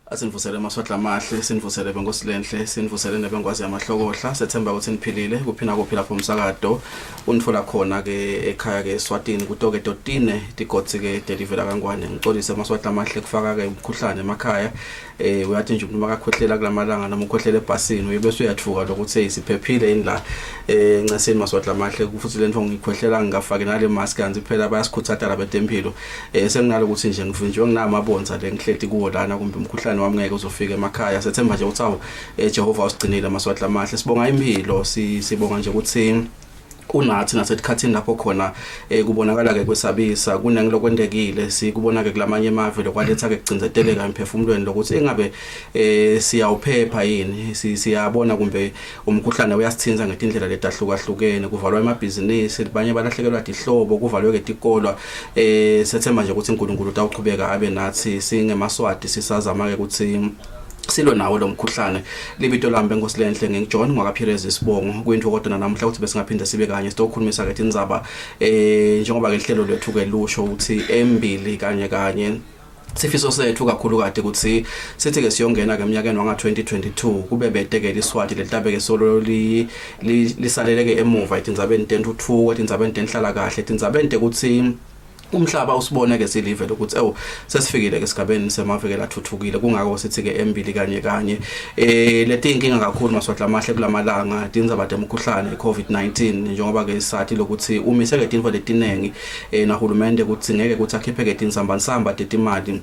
Asinivusele maswahla amahle, sinivusele bengosilenhle, sinivusele nebengwazi amahlokohla, sethemba ukuthi niphilile, kuphina kuphi lapho umsakado, unitfola khona ke ekhaya ke Eswatini kutoke.tine, tikotsi ke delivela kangwane. Ngicolise maswahla amahle kufaka ke umkhuhlane emakhaya. Uyathi nje umuntu makakhwehlela kulamalanga noma ukhohlela ebhasini uyebese uyathuka lokuthi isiphephile indla ncaseni maswahla amahle futhi lento ngikhwehlela ngingafaki nale mask kanzi phela bayasikhuthatha labetempilo. Senginalo ukuthi nje ngivinjiwe nginamabonza le ngihleti kuwo lana kumbe umkhuhlane wami ngeke uzofika emakhaya. Sethemba nje ukuthi awu Jehova usigcinile maswahla amahle. Sibonga impilo, sibonga nje ukuthi unathi nasesikhathini lapho khona kubonakala ke kwesabisa kunengilokwendekile sikubona ke kulamanye emave lokwaletha ke kugcinzeteleka emphefumulweni lokuthi engabe siyawuphepha yini siyabona kumbe umkhuhlane uyasithinza ngetindlela letahlukahlukene kuvalwa emabhizinisi banye balahlekelwa dihlobo kuvalwe ke tikolwa sethemba nje ukuthi uNkulunkulu utawuqhubeka abe nathi singemaswati sisazama ke ukuthi silo nawo lo mkhuhlane libito lambe ngosilenhle ngingijohn ngwakaphireza isibongo kwinto kodwa namhla ukuthi besingaphinde sibe kanye sitokhulumisa ke indzaba njengoba ke lihlelo lethu ke lusho ukuthi Embili Kanye Kanye sifiso sethu kakhulu kade ukuthi sithi ke siyongena ke eminyakeni wanga 2022 kube betekela iswati letabe ke solo lisaleleke emuva itindzabeni tentuthuko itindzabeni tenhlala kahle itindzabeni ukuthi umhlaba usibone ke silive lokuthi sesifikile ke sigabeni semavekela athuthukile kungako sithi ke Embili Kanye Kanye leti inkinga kakhulu maswahla amahle kulamalanga tindzaba temkhuhlane iCovid-19 njengoba ke isathi lokuthi umise ke tinfo letinengi nahulumende ukuthi ngeke ukuthi akhiphe ke tinsambansamba tetimali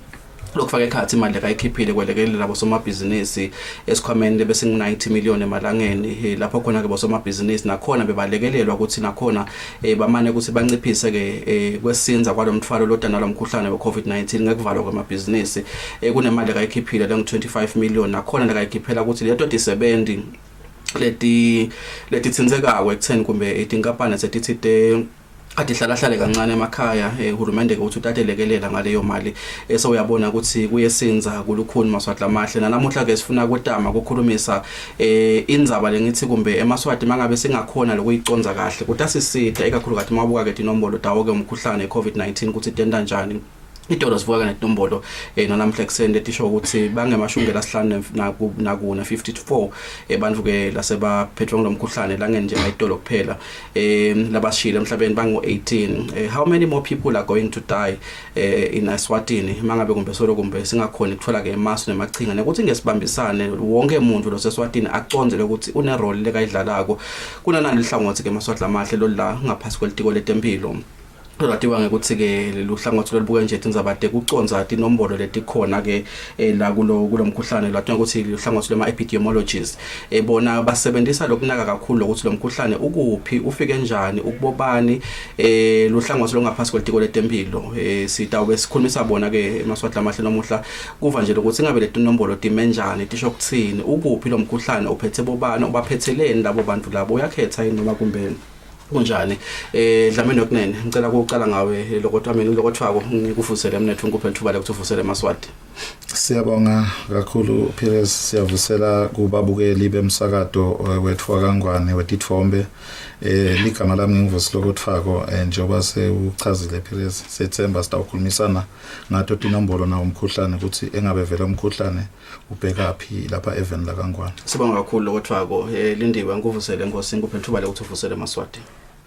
lokufaka ekhathi imali ekayikhiphile kwelekelela labo somabhizinisi esikhwameni bese ngu90 million emalangeni lapho khona ke bosomabhizinisi nakhona bebalekelelwa ukuthi nakhona bamane ukuthi banciphise ke kwesinza kwalomthwalo lodana lomkhuhlane weCovid-19 ngekuvalwa kwamabhizinisi kunemali ekayikhiphile lengu25 million nakhona lekayikhiphela ukuthi leto disebendi leti tsinzekako ekutheni kumbe itinkampani setithite atihlala kancane emakhaya uhulumende ke uthi utatelekelela ngaleyo mali so uyabona ukuthi kuyesinza kulukhuni maswahla amahle nanamuhla ke sifuna kutama ukukhulumisa indzaba lengithi kumbe emaswati mangabe singakhona lokuyiconza kahle kutasisida ikakhulu kathi mabuka ke tinombolo tawo ke umkhuhlane iCovid-19 ukuthi tenda njani itolo sivuka netombolo nanamhla eksende tisho ukuthi bangemashungela sihlanu nakuna 54 bantu ke lasebaphethwe ngomkhuhlane la ngenje ngayitolo kuphela labashile emhlabeni bangu 18 how many more people are going to die in Eswatini mangabe kumbe solo kumbe singakhona ukuthola ke emasu nemachinga ukuthi ngesibambisane wonke umuntu lo seSwatini aconze ukuthi une role lekayidlalako kunanani lihlangothi ke maswahla amahle lo la ngaphasi kwelitiko letempilo latiwa ngekuthi ke luhlangothi lolubuke nje tindzaba kuconza tinombolo letikhona ke la kulomkhuhlane latiwa ukuthi luhlangothi lema epidemiologists bona basebenzisa lokunaka kakhulu ukuthi lomkhuhlane ukuphi ufike njani ukubobani luhlangothi longaphasi kwelitiko letempilo sitawube sikhulumisa bona ke emaswahla amahle nomuhla kuva nje ukuthi ngabe letinombolo timenjani tisho ukuthini ukuphi lomkhuhlane uphethe bobani ubaphetheleni labo bantu labo uyakhetha noma kumbe kunjani dlameni yokunene ngicela ukuqala ngawe lokotwa mina lokotwako ngikufusele emnethu ngikuphe ithuba lokuthi ufusele emaswati. Siyabonga kakhulu Pires, siyavusela kubabukeli bemsakado wethu wakangwane wetithombe ligama lami ngivusile lokotwako njengoba sewuchazile Pires sethemba sitawukhulumisana ngato tinombolo na umkhuhlane ukuthi engabe vele umkhuhlane ubheka phi lapha even la kangwane. Sibonga kakhulu lokotwako Lindiwe ngikuvusele Nkosi ngikuphe ithuba lokuthi ufusele emaswati.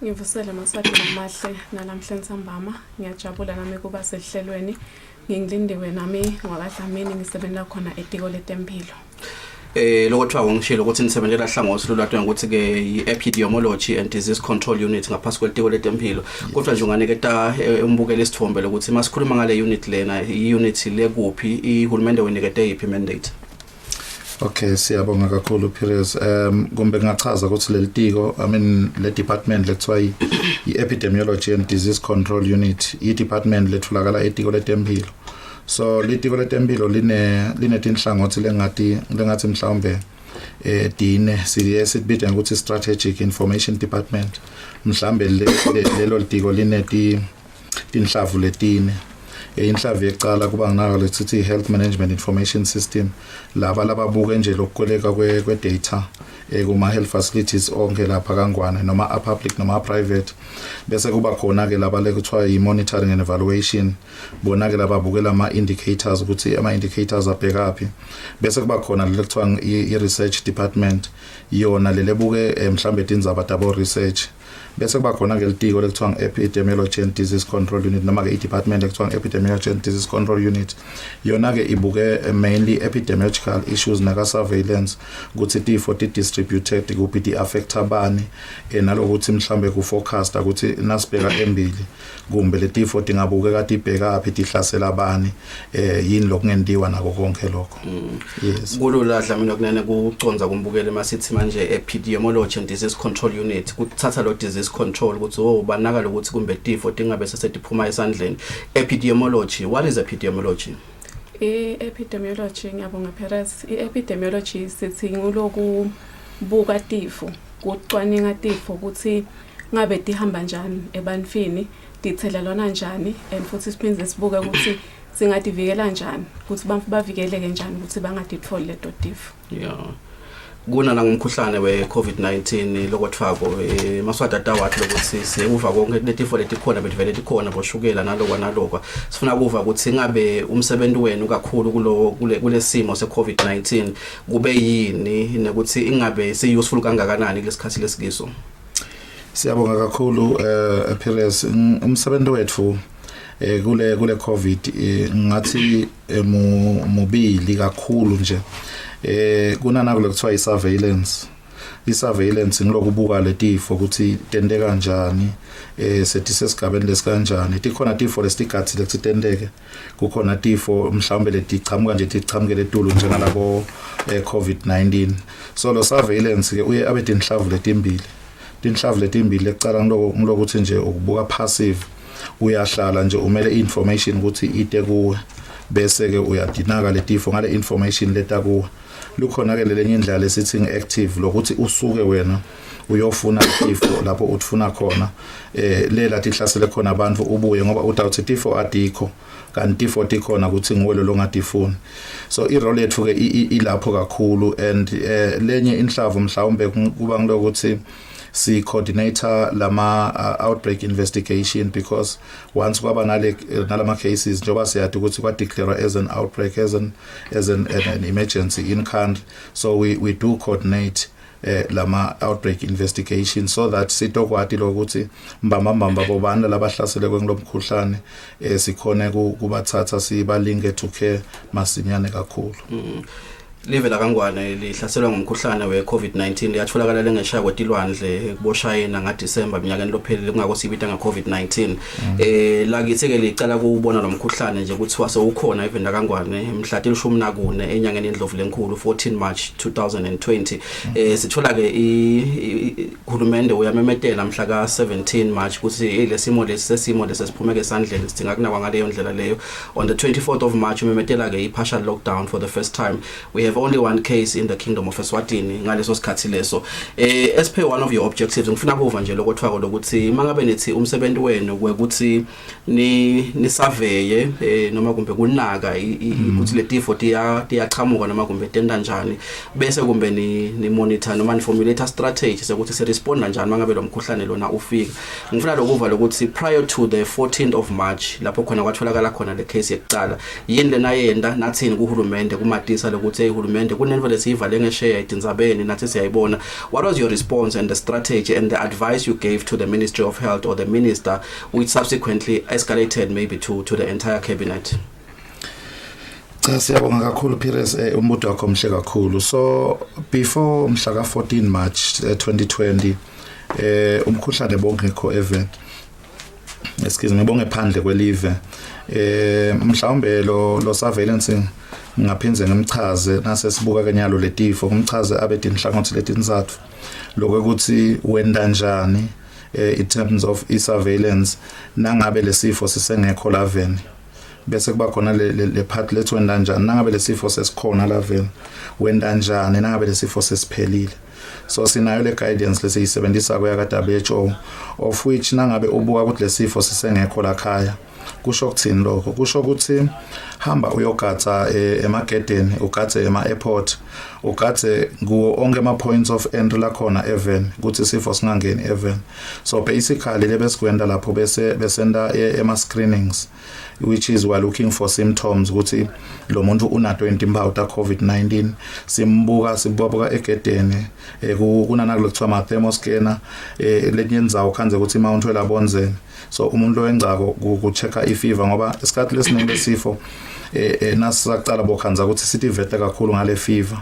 Ngivusele maswati amahle nalamhla nsambama ngiyajabula nami kuba sehlelweni ngingilindiwe nami ngwakadlamini ngisebenza khona etiko letempilo. Lokothiwa ngishilo ukuthi nisebenzela hlangothi lolwathi ukuthi ke i-epidemiology and disease control unit ngaphasi kwelitiko letempilo kodwa nje unganiketa umbukelo isithombe lokuthi masikhuluma ngale unit lena i-unit lekuphi ihulumende wenikete yipi mandate. Okay, siyabonga kakhulu Pires. Kumbe ngachaza ukuthi lelitiko le department lekuthiwa i-epidemiology and disease control unit i-department letholakala etiko letempilo. So litiko letempilo line tinhlangothi lengathi mhlawumbe dine sibitha ukuthi strategic information department mhlawumbe lelo litiko line tinhlavu letine inhlavu yecala kuba nginaka lethi health management information system laba lababuke nje lokukoleka kwe data kuma health facilities onke lapha kaNgwane noma a public noma a private bese kuba khona ke laba le kuthiwa i monitoring and evaluation bona ke laba bukela ama indicators ukuthi ama indicators abhekapi bese kuba khona le kuthiwa i research department yona le lebuke mhlambe tindzaba tabo research bese kuba khona ke litiko lekuthiwa epidemiology and disease control unit noma ke i department lekuthiwa epidemiology and disease control unit yona ke ibuke mainly epidemiological issues naka surveillance ukuthi tifo ti distributed kuphi ti affect abani nalokuthi mhlambe ku forecast ukuthi nasibheka Embili kumbe letifo tingabuke kati bheka phi tihlasela abani yini lokungentiwa nako konke lokho yes kulula mina kunene kuconza kumbukele masithi manje epidemiology and disease control unit kuthatha lo disease control ukuthi banaka ukuthi kumbe tifo tingabe sesetiphuma esandleni epidemiology. What is epidemiology? Epidemiology ngiyabonga Perez. Epidemiology sithi nguloku buka tifo kucwaninga tifo ukuthi ngabe tihamba njani ebantwini dithelelana njani and futhi siphinde sibuke ukuthi singadivikela njani ukuthi bantu bavikeleke njani ukuthi bangaditholi leto tifo. Yeah. Kuna ngumkhuhlane we COVID-19 lokwethwako maswada wathi lokuthi sekuva konke letifo letikhona bevele tikhona boshukela nalokwa sifuna kuva ukuthi ngabe umsebenzi wenu kakhulu kulesimo seCovid-19 kube yini nokuthi ingabe siyuseful kangakanani lesikhathi lesikiso. Siyabonga kakhulu Perez umsebenzi wethu kule COVID ngathi mobili kakhulu nje kunanako lekuthiwa i-surveillance ngilokubuka letifo ukuthi tende kanjani sethi sesigabeni lesikanjani tikhona tifo lesitigathi lesitendeke kukhona tifo mhlawumbe letichamuka nje tichamukele etulu njengalabo COVID-19 so lo surveillance ke uye abe tinhlavu letimbili lecala ngilokuthi nje ukubuka passive uyahlala nje umele information ukuthi ite kuwe bese ke uyadinaka letifo ngale information leta kuwe lukhona ke lelenye indlela lesithi ngeactive lokuthi usuke wena uyofuna itifo lapho uthfuna khona lela tihlasele khona abantu ubuye ngoba utawuthi itifo adikho kanti itifo tikhona ukuthi ngwelo longadifuni so irole yethu ke ilapho kakhulu and lenye inhlavu mhlawumbe kuba ngilokuthi si coordinator lama outbreak investigation because once kwaba nalama cases njoba siyathi ukuthi kwa declare as an outbreak as an emergency in country so we do coordinate lama outbreak investigation so that sitokwati lokuthi mbamba bobani labahlasele kwengilomkhuhlane sikhone kubathatha sibalinge to care masinyane kakhulu. Live la kaNgwane lihlaselwa ngumkhuhlane we COVID-19 liyatholakala lengeshaya kwetilwandle kuboshayina ngaDisemba minyakeni lophelele kungako sibita ngaCovid-19 la kithi ke licala kubona lo mkhuhlane nje ukuthi wase ukhona even la kaNgwane mhla 14 enyangeni endlovu lenkulu 14 March 2020 sithola ke ihulumende uyamemetela mhla ka 17 March ukuthi lesimo lesisimo lesesiphumeke esandleni sidinga kunakwa ngaleyo ndlela leyo on the 24th of March umemetela ke partial lockdown for the first time. We have only one case in the kingdom of Eswatini ngaleso sikhathi leso as per one of your objectives ngifuna kuva nje lokuthwako lokuthi mangabe nithi umsebenzi wenu ukuthi ni survey noma kumbe kunaka ukuthi letifo tiyaqhamuka noma kumbe tenda njani bese kumbe ni monitor noma ni formulate a strategy sokuthi se respond kanjani mangabe lo mkhuhlane lona ufika. Ngifuna lokuva lokuthi prior to the 14th of March lapho khona kwatholakala khona le case yekuqala yini lena yenda nathini kuhulumende kumatisa lokuthi uhulumende kunento lesivale ngeshare idinzabeni nathi siyayibona. What was your response and the strategy and the advice you gave to the Ministry of Health or the minister which subsequently escalated maybe to the entire cabinet? Siyabonga kakhulu Perez umbuto wakho mhle kakhulu. So before mhla ka 14 March 2020 umkhuhlane bongekho even bonge phandle kwelive mhlawumbe lo surveillance ngaphinze ngimchaze nasesibuka kenyalo letifo ngimchaze abedi inhlangothi letinzathu lokuthi wenda njani in terms of surveillance nangabe lesifo sisengekho laveni bese kuba khona le part lethu wenda njani nangabe lesifo sesikhona laveni wenda njani nangabe lesifo sesiphelile. So sinayo le guidance lesiyisebenzisa kwa WHO of which nangabe ubuka ukuthi lesifo sisengekho lakhaya kusho ukuthini lokho kusho ukuthi hamba uyogatha emagedeni ugathe ema-airport ugathe kuwo onke ama-points of entry la khona even ukuthi isifo singangeni even so basically lebesigwenda lapho besenda ema-screenings which is we're looking for symptoms ukuthi lo muntu una 20 impawu ta COVID-19 simbuka egedeni kunana lokuthiwa ama thermoscanner lenyenzako khanze ukuthi ima umuntu welabonzeni so umuntu wengcako kuchecka ifever ngoba isikhathi lesiningi lesifo nasaqala bokhanza ukuthi sithi vete kakhulu ngale fever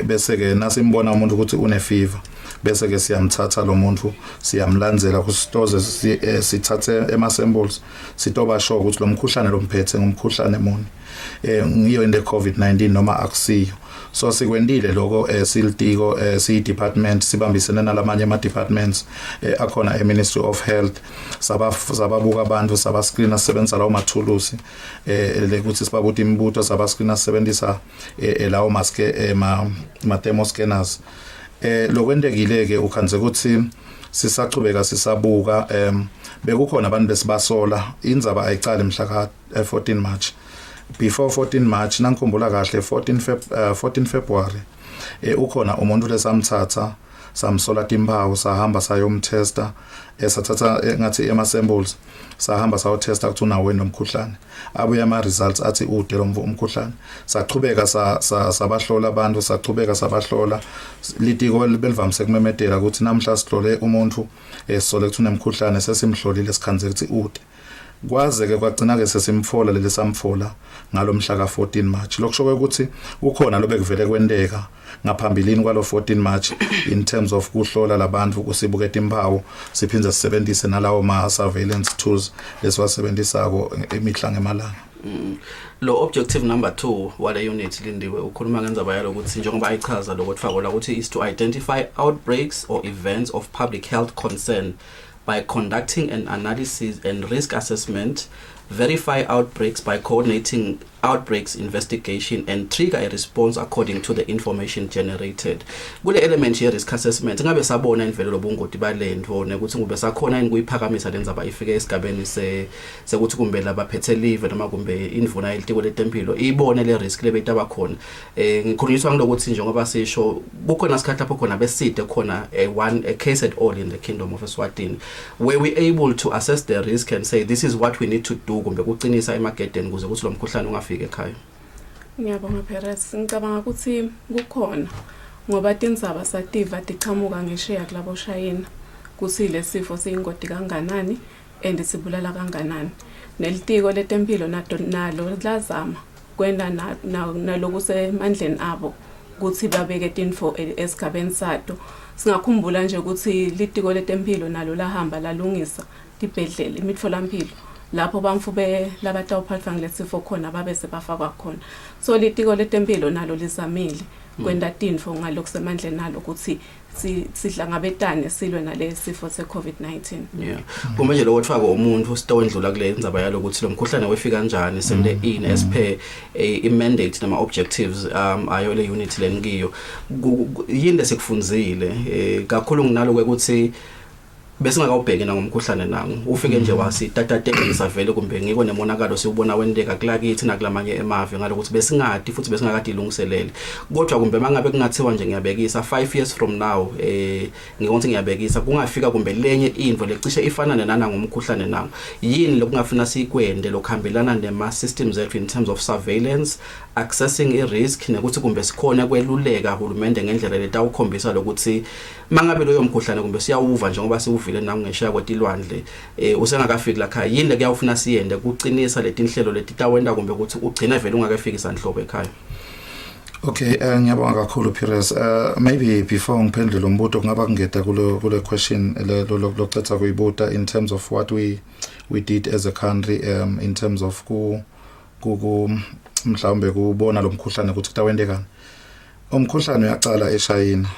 bese ke nasimbona umuntu ukuthi une fever bese ke siyamthatha lo muntu siyamlandzela kusitoze sithathe ema samples sitoba sure ukuthi lo mkhuhlane lomphethe ngumkhuhlane muni ngiyo in the COVID-19 noma akusiyo so sikwendile lokho siltiko si department sibambisene nalamanye ama departments akhona eMinistry of Health sababuka abantu sabascreena sebenza lawo mathulusi lekuthi sibabuthi imbuto sabascreena sebenzisa lawo maske ma thermoscanners lokwendekile ke ukhanze ukuthi sisachubeka sisabuka bekukhona abantu besibasola indzaba ayicala mhla ka 14 March before 14 March nangikhumbula kahle 14 February ukhona umuntu lesamthatha samsola timpawu sahamba sayomtesta esathatha ngathi ema samples sahamba sayotesta ukuthi unawo nomkhuhlane abuye ama results athi ude lo umkhuhlane sachubeka sabahlola abantu sachubeka sabahlola litiko belivamse kumemedela ukuthi namhla sihlole umuntu sisole ukuthi unemkhuhlane sesimhlolile sikhanze ukuthi ude kwaze ke kwagcina ke sesimfola leli samfola ngalomhla ka 14 March lokusho ukuthi ukhona lobekuvele kwendeka ngaphambilini kwalo 14 March in terms of kuhlola labantu kusibuke timpawu siphinza sisebenzise nalawo ma surveillance tools lesiwasebenzisako emihla ngemalanga lo objective number 2 wale unit lindiwe ukhuluma ngendzaba yalo ukuthi njengoba ayichaza lokufaka la ukuthi is to identify outbreaks or events of public health concern by conducting an analysis and risk assessment, verify outbreaks by coordinating outbreaks investigation and trigger a response according to the information generated. Kule element ye risk assessment ngabe sabona imvelo lobungoti balendvo nekuthi kube sakhona ini kuyiphakamisa lenzaba ifike esigabeni sekuthi kumbe labaphethe live noma kumbe indvuna yelitiko letempilo ibone le risk lebeta bakhona ngikhulunyiswa ngilokuthi njengoba sisho kukhona isikhathi lapho khona beside khona a case at all in the kingdom of Eswatini where we able to assess the risk and say this is what we need to do kumbe kuqinisa emagedeni kuze ukuthi lo mkhuhlane ungafike ekhaya. Ngiyabonga Perez, ngicabanga ukuthi kukhona ngoba tindzaba sativa tichamuka ngesheya kulabo Shayina kuthi lesifo siyingodi kanganani and sibulala kanganani nelitiko letempilo nalo lazama kwenda nalokusemandleni abo ukuthi babeke tinfo esigabeni sato singakhumbula nje ukuthi litiko letempilo nalo lahamba lalungisa tibhedlela imitfolampilo lapho bamfube labatawuphatha ngelesifo khona babe sebafakwa khona so litiko letempilo nalo lizamile kwenda tinfo ngalokusemandleni nalo ukuthi sihlangabetane silwe nalesifo se-COVID-19 yeah kuma nje lokho kufaka umuntu sitowendlula kule indzaba yalo ukuthi lo mkhuhlane wefika kanjani sende in as per a mandate nama objectives ayo le unit lengiyo yini lesikufunzile kakhulu nginalo ukuthi bese ngakawubheki ngomkhuhlane nangu ufike nje wasi tatatekisa vele kumbe ngiko nemonakalo siubona wendeka kulakithi nakulamanye emave ngalokuthi besingadi futhi besingakade ilungiselele kodwa kumbe mangabe kungathiwa nje ngiyabekisa 5 years from now ngikonke ngiyabekisa kungafika kumbe lenye indvo lecishe ifanana nana ngomkhuhlane nangu yini lokungafuna sikwende lokuhambelana nema systems ethu in terms of surveillance accessing a risk nekuthi kumbe sikhona kweluleka uhulumende ngendlela letawukhombisa lokuthi mangabe loyo mkhuhlane kumbe siyawuva njengoba siwuvile nangesha kwetilwandle usengakafiki la khaya yini lekuyafuna siyende kuqinisa letinhlelo letitawenda kumbe ukuthi ugcina vele ungakafiki sanhlobo ekhaya. Okay, ngiyabonga kakhulu Perez. Maybe before ngiphendule lo mbuto kungaba kungeta kule question lokucetha kuyibuta in terms of what we did as a country in terms of ku mhlawumbe kubona lo mkhuhlane ukuthi kutawendekani. Umkhuhlane uyaqala eShayina.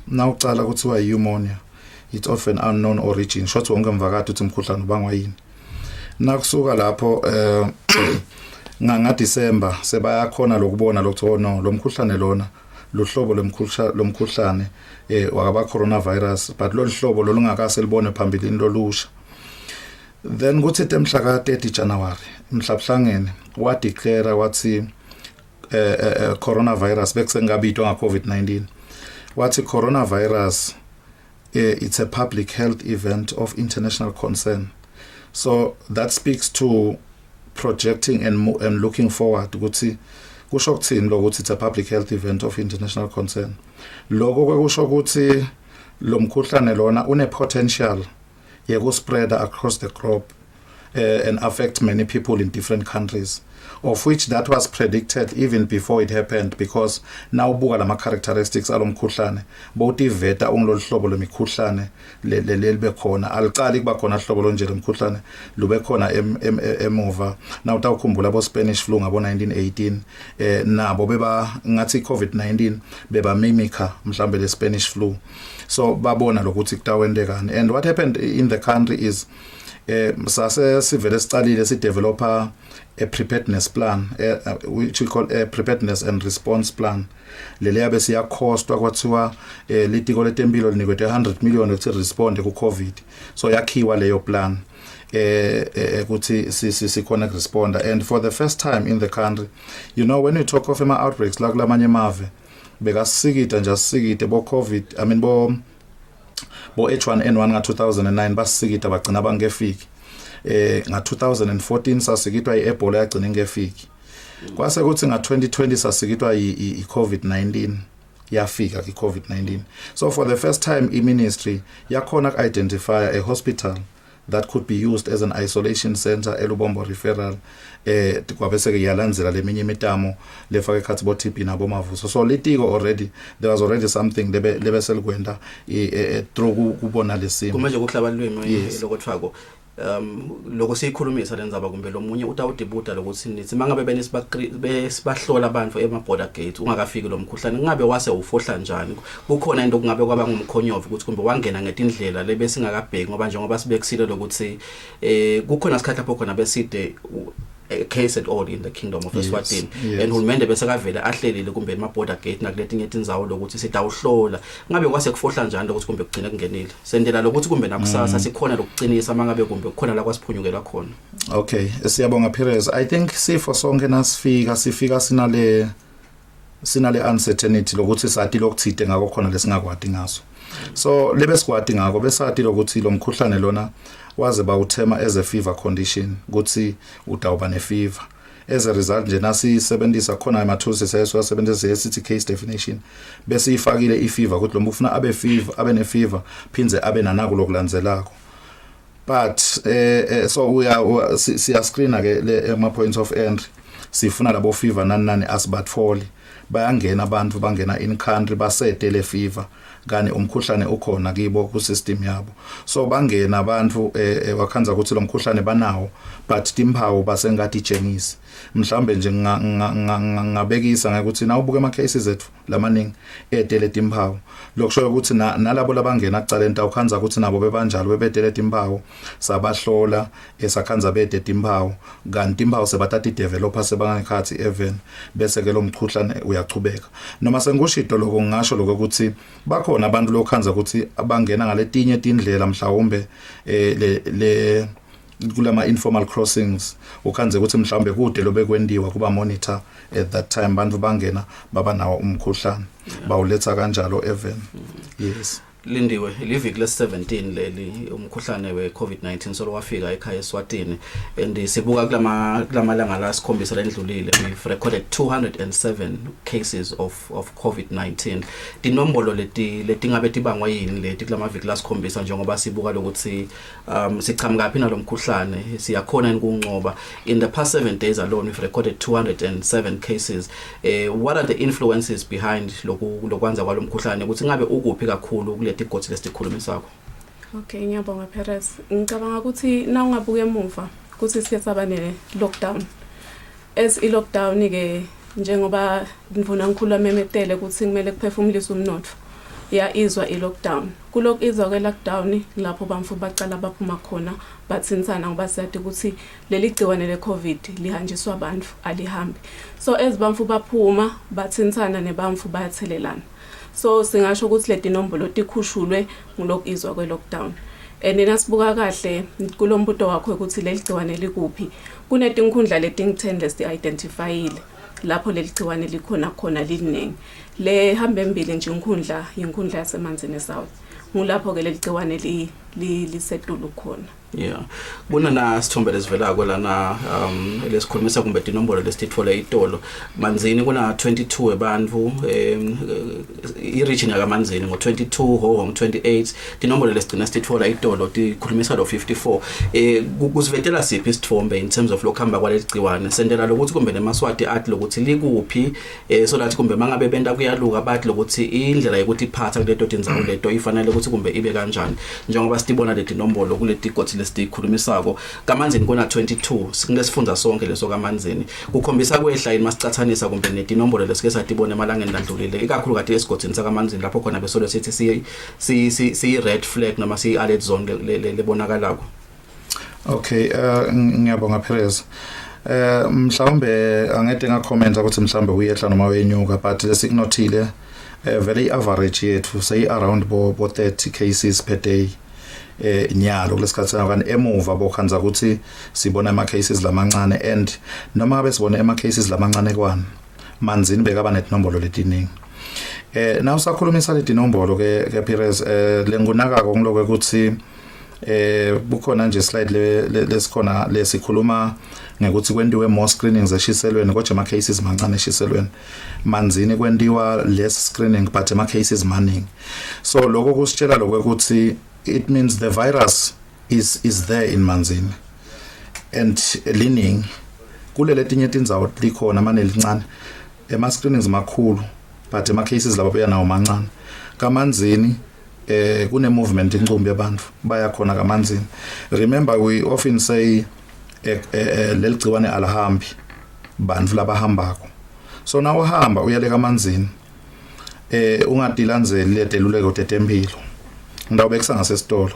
Nawuqala kuthiwa pneumonia. It's often unknown origin. Shothi wonke mvakade uthi umkhuhlane ubangwa yini. Nakusuka lapho nga December sebayakhona lokubona lokho no lo mkhuhlane lona lohlobo lomkhuhlane wakaba coronavirus but lo hlobo lolungakase libone phambilini lolusha Then kuthi emhla ka 30 January mhlabuhlangene wa declare wathi coronavirus bekusengabitwa nga COVID-19 wathi coronavirus it's a public health event of international concern. So that speaks to projecting and looking forward ukuthi kusho ukuthini lokuthi it's a public health event of international concern. Lokho kusho ukuthi lo mkhuhlane lona une potential yekuspread across the globe and affect many people in different countries, of which that was predicted even before it happened, because now buka lama characteristics alo mkhuhlane bowuthi veta ungilolu hlobo lemikhuhlane lelibe khona aliqali kuba khona hlobo lonje lemikhuhlane lube khona emuva. Now utawukhumbula bo Spanish flu ngabo 1918 nabo beba ngathi COVID-19 beba mimica mhlambe le Spanish flu, so babona lokuthi kutawendekani. And what happened in the country is sase sivele sicalile si developer a preparedness plan which we call a preparedness and response plan. Lele yabe siya cost kwathiwa litiko letempilo linikwe 100 million ukuthi respond ku COVID, so yakhiwa leyo plan ukuthi sikhona responder. And for the first time in the country, you know, when you talk of outbreaks like lamanye mave bekasikita nje sikite bo COVID, I mean bo H1N1 nga 2009 basikita bagcina bangefiki nga 2014 sasikitwa iEbola yagcina ingefiki, kwase kuthi nga 2020 sasikitwa iCovid-19 yafika iCovid-19. So for the first time iministry yakhona identify a hospital that could be used as an isolation center eLubombo referral kwabese ke yalandzela leminye imitamo lefake khathi bo TB nabo mavuso. So litiko already there was already something lebe selikwenda through kubona lesimo kumeje kuhlaba lwimi lokutfako loko siyikhulumisa lenzaba kumbe lomunye utawudibuta lokuthi nithi mangabe besibahlola abantu ema-border gate ungakafiki lo mkhuhlane ngabe wase ufohla njani, kukhona into kungabe kwaba ngumkhonyovu ukuthi kumbe wangena ngetindlela lebesingakabheki ngoba njengoba sibekusile lokuthi kukhona isikhathi lapho khona beside a case at all in the kingdom of Eswatini. And hulumende bese kavela ahlelile kumbe ema-border gate nakuletinye tindzawo lokuthi sitawuhlola ngabe kwase kufohla njani lokuthi kumbe kugcine kungenile, sendela lokuthi kumbe nakusasa sikhona lokuqinisa mangabe kumbe kukhona la kwasiphunyukela khona. Okay, siyabonga Perez. I think sifo sonke nasifika sinale uncertainty lokuthi sathi lokuthide ngakho khona lesingakwadi ngaso. So lebe sikwadi ngakho besathi lokuthi lo mkhuhlane lona waze bawuthema as a fever condition ukuthi utawuba ne fever. As a result nje nasisebenzisa khona ama-tools sesibenzisa sithi case definition bese ifakile ifever ukuthi lo ufuna abe ne fever phinze abe nanako lokulandzelako. But so we are siya screen ke ama points of entry sifuna labo fever nani asibatfoli bayangena abantu bangena in country basetele fever kani umkhuhlane ukhona kibo ku system yabo, so bangena abantu wakhanza ukuthi lo mkhuhlane banawo but timpawu basengathi jengisi. Mhlambe nje ngabekisa ngakuthi na ubuke ama cases ethu lamaningi edele timpawu lokusho ukuthi nalabo labangena kucaleni tawukhanza ukuthi nabo bebanjalo bebedele timpawu sabahlola esakhanza bede timpawu kanti timpawu sebatati developer sebangekhathi even bese ke lo mkhuhlane uyachubeka. Noma sengushito lokho ngisho lokho ukuthi bakhona abantu lokhanza ukuthi abangena ngaletinye tindlela mhlawumbe le kulama informal crossings ukhanze ukuthi mhlawumbe kude lobe kwendiwa kuba monitor at that time bantu bangena baba nawo umkhuhlane bawuletha kanjalo even. Yes. Lindiwe liviki le-17 leli umkhuhlane we-COVID-19 solo wafika ekhaya eSwatini, and sibuka kulamalanga la sikhombisa lendlulile we've recorded 207 cases of COVID-19. Tinombolo leti ngabe tibangwa yini leti kulamaviki la sikhombisa njengoba sibuka lokuthi sichamukaphi nalo mkhuhlane siyakhona ukunqoba. In the past 7 days alone we've recorded 207 cases. What are the influences behind lokwanza kwalo mkhuhlane ukuthi ngabe ukuphi kakhulu igoti lesikhulumi sakho? Okay, ngiyabonga Perez. Ngicabanga ukuthi na ungabuke emuva ukuthi sike saba ne lockdown. As I lockdown ke njengoba ngivuna ngikhuluma memetele ukuthi kumele kuphefumulise umnotho. Izwa I lockdown. Kuloko izwa ke lockdown lapho bamfu bacala baphuma khona bathinsana ngoba siyathi ukuthi leli gciwane le COVID lihanjiswa abantu alihambi. So as bamfu baphuma bathinsana nebamfu bayathelelana. So singasho ukuthi le tinombolo tikhushulwe ngilokho izwa kwe lockdown. nina sibuka kahle kulombuto wakho ukuthi leli gciwane likuphi kunetinkhundla leting10 lesti-identifyile lapho leli gciwane likhona khona liningi le hamba embili nje inkhundla yasemanzini South ngulapho ke leli gciwane lisetulu khona. Yeah. Kuna na sithombe lesivelako lana lesikhulumisa kumbe inombolo lesithola itolo manzini kuna 22 ebantfu i-region yakamanzini ngo22 ho 28 inombolo lesigcina sithola itolo tikhulumisa lo 54 kusivetela siphi isithombe in terms of lokhamba kwaleligciwane sendela lokuthi kumbe nemaswati athi lokuthi likuphi so that kumbe mangabe benda kuyaluka bathi lokuthi indlela yokuthi iphatha kuleto tindzawo leto ifanele ukuthi kumbe ibe kanjani njengoba sitibona leti inombolo kuleti goti lesikhulumisako kamanzini kuna 22 sikulesifundza sonke leso kamanzini kukhombisa kwehla yini masicathanisa kumbe netinombolo lesike satibona emalangeni landlulile ikakhulu kade esigodini sakamanzini lapho khona besolo sithi si red flag noma si alert zone lebonakalako. Okay, ngiyabonga Perez. Mhlawumbe angeke ngakhomenta ukuthi mhlawumbe uyehla noma wenyuka but lesikunothile very average yethu say around bo 30 cases per day nyalo kulesikhathi sakani emuva bokhanza ukuthi sibona ama cases lamancane and noma ngabe sibona ama cases lamancane kwani manzini bekaba netinombolo letiningi na usakhulumisa letinombolo ke Perez lengunakako ngiloko ukuthi bukhona nje slide lesikhona lesikhuluma ngekuthi kwendiwe more screenings eshiselweni kodwa ama cases mancane eshiselweni manzini kwendiwa less screening but ama cases maningi so lokho kusitshela lokho ukuthi it means the virus is there in manzini and lining kulele tinye tindzawo likhona manje lincane ema screenings makhulu but ema cases labo beyanawo mancane kamanzini kune movement incumbi yabantu baya khona kamanzini remember we often say leligciwane alahambi bantu labahambako so nawo hamba uyale kamanzini ungadilanzeli ledeluleko tetempilo ndawube kusangasesitolo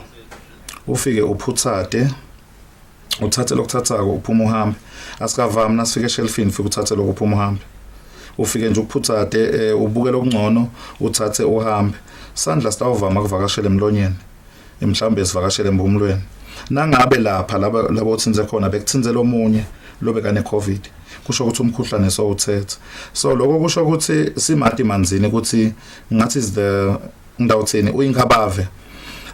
ufike uphutsate uthathe lokuthathako uphuma uhambe asikavami nasifike eshelfini ufike uthathe lokho uphuma uhambe ufike nje ukuphutsate ubuke lokungcono uthathe uhambe sandla sitawuvama kuvakashela emlonyeni emhlambe sivakashele embumlweni nangabe lapha labo othinze khona bekuthinzela omunye lobe kane covid kusho ukuthi umkhuhlane sowuthethe so lokho kusho ukuthi simati manzini ukuthi ngathi is the ndawuthini uyinkabave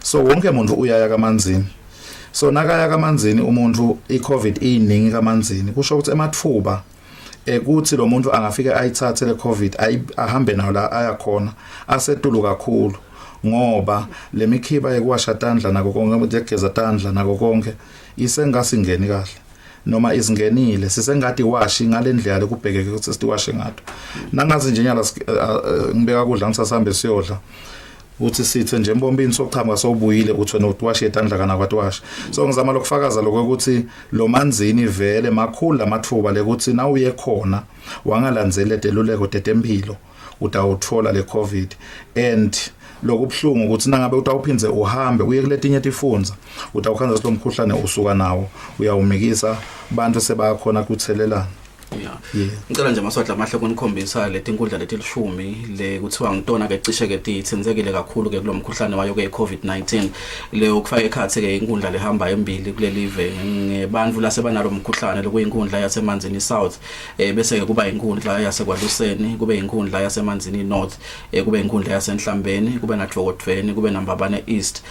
so wonke umuntu uyaya kamanzini so nakaya kamanzini umuntu iCovid iningi kamanzini kusho ukuthi emathuba kuthi lo muntu angafika ayithathe le Covid ahambe nayo la ayakhona asetulu kakhulu ngoba lemikhiba yekuwasha tandla nako konke yegeza tandla nako konke isengasingeni kahle noma izingenile sisengathi washi ngalendlela lekubhekeke ukuthi siwashe ngato nangazi nje nyala ngibeka kudla ngisasambe siyodla uthi sithe nje embombini sokuchama sobuyile uthi notwashe etandla kana kwatwasha so ngizama lokufakaza lokho ukuthi lo manzini vele makhulu amathuba lekuthi na uye khona wangalandzele deluleko tetempilo utawuthola le Covid and lokubhlungu ukuthi nangabe utawuphinze uhambe uye kuletinye tifunza utawukhanza lo mkhuhlane usuka nawo uyawumikisa bantu sebakhona kuthelelana. Yeah. Ngicela nje maswadla amahle kunikhombisa leti inkundla leti 10 le kuthiwa ngitona ke cishe ke tithinzekile kakhulu ke kulomkhuhlane wayo ke COVID-19 le ukufaka ekhathi ke inkundla lehamba embili kule live ngebantu lasebanalo umkhuhlane lokuyinkundla yasemanzini South bese ke kuba inkundla yasekwaluseni kube inkundla yasemanzini North kube inkundla yasenhlambeni kube naJogodveni kube nambabane East